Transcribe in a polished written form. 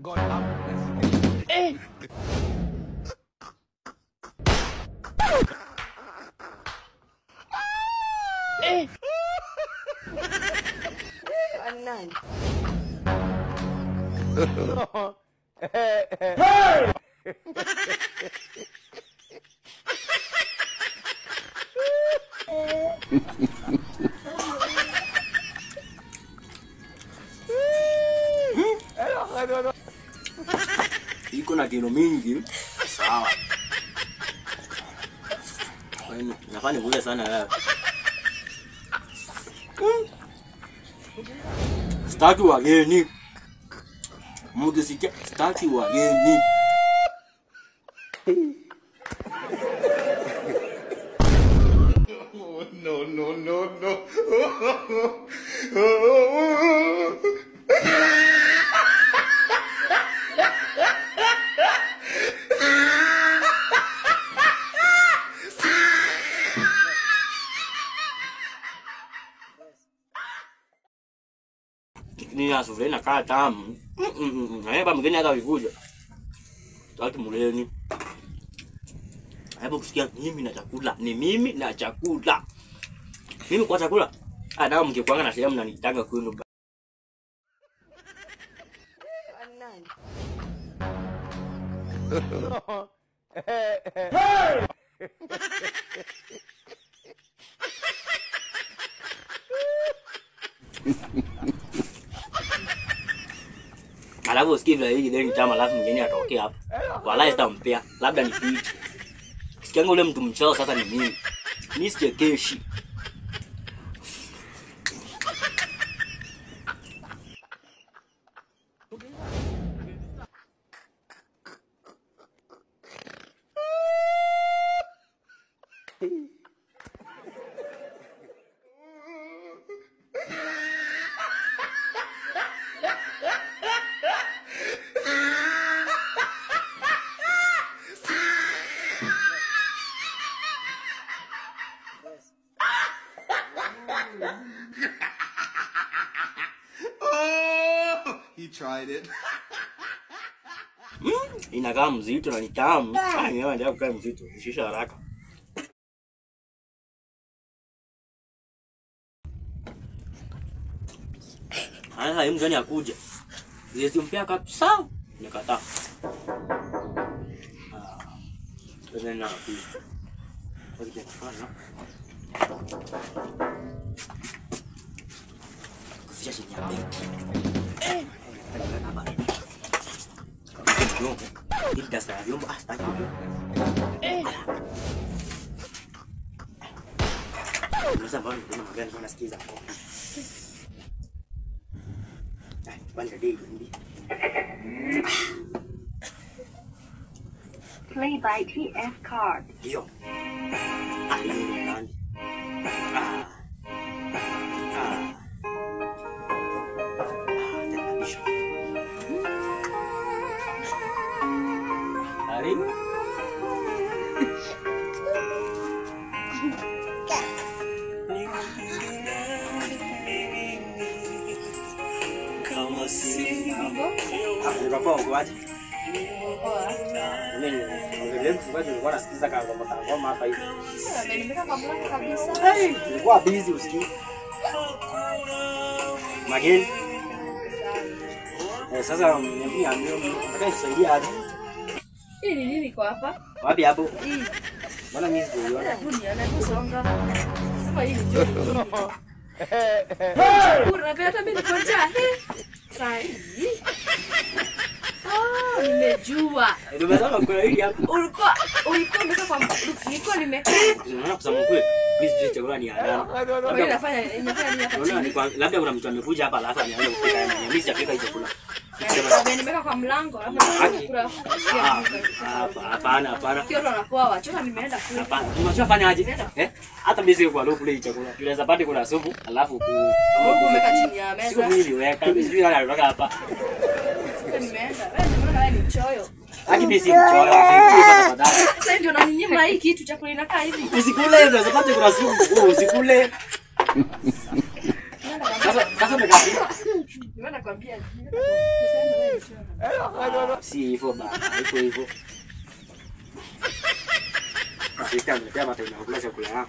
God have mercy. Hey! Hey! Anan. Hey! Iko na kilo mingi. Sawa. Nafanya kule sana wewe. Staki wageni. Mukisikia staki wageni. No, no, no, no. Ni asufuria inakaa tamu. Hapa mgeni hata ukikuja. Staki mgeni. Hapo kusikia mimi na chakula. Ni mimi na chakula. Mimi kwa chakula. Dawa mkikwanga na sehemu mnanitanga kwenu. Anan. Hey! Alafu usikie vile hii ndio tamu, alafu mgeni atokea hapa. Wallahi sitampea. Labda ni fiche. Sikianga ule mtu mchao sasa ni mimi. Mimi sichekeshi. Oh, he tried it. Inakaa mzito na ni tamu. Mimi ndio kukaa mzito. Shisha haraka. Haya, hii mgeni akuja. Yesi mpea kabisa. Nikataa. Sasa na kuja. Waje kufanya. Kufisha chini ya benki. No, hii dasta ya vyombo sitaki kujua. Unaweza mbona kuna magari unasikiza hapo. Play by TF card. Yo. Hiyo ni nani? Television. Karibu. Kama si hapo ukoaje? Mimi ndio mfugaji nilikuwa nasikiza ngoma hapa hivi. Nimeka kwa mlango kabisa. Nilikuwa busy usikii. Mageni. Sasa mimi ambaye nataka nisaidia aje. Hii ni nini kwa hapa? Wapi hapo? Hii. Mbona mimi sijaona? Dunia na kusonga. Sema hii ni joke. Kuna hata mimi niko njaa. Sai. Nimejua. Nimesema kuna hili hapo. Ulikuwa umeka kwa nilikuwa nimekaa. Unaona kusema kweli, mimi sijui chakula ni haraka. Wewe inafanya nini hapa chini? Labda kuna mtu amekuja hapa alafu anaanza kupika yani. Mimi sijapika hiyo chakula. Nimeka kwa mlango hapa nakula. Hapana. Kio ndo napoa wachoka nimeenda kule. Hapana. Unachofanya aje? Hata mimi siko kwa low play chakula. Unaweza pata kuna supu alafu Mungu umeka chini ya meza. sio mimi niweka. Mimi sijui nani anatoka hapa. Nimeenda. Wewe unaona wewe ni mchoyo. Haki mimi si mchoyo. Sasa ndio unaninyima hii kitu chakula inakaa hivi. Usikule, unaweza pata kuna supu. Usikule. Sasa umekati. Nimeona nakwambia. Nisema wewe sio. Si hivyo bana, haiko hivyo. Sisi ndio tunataka chakula chakula.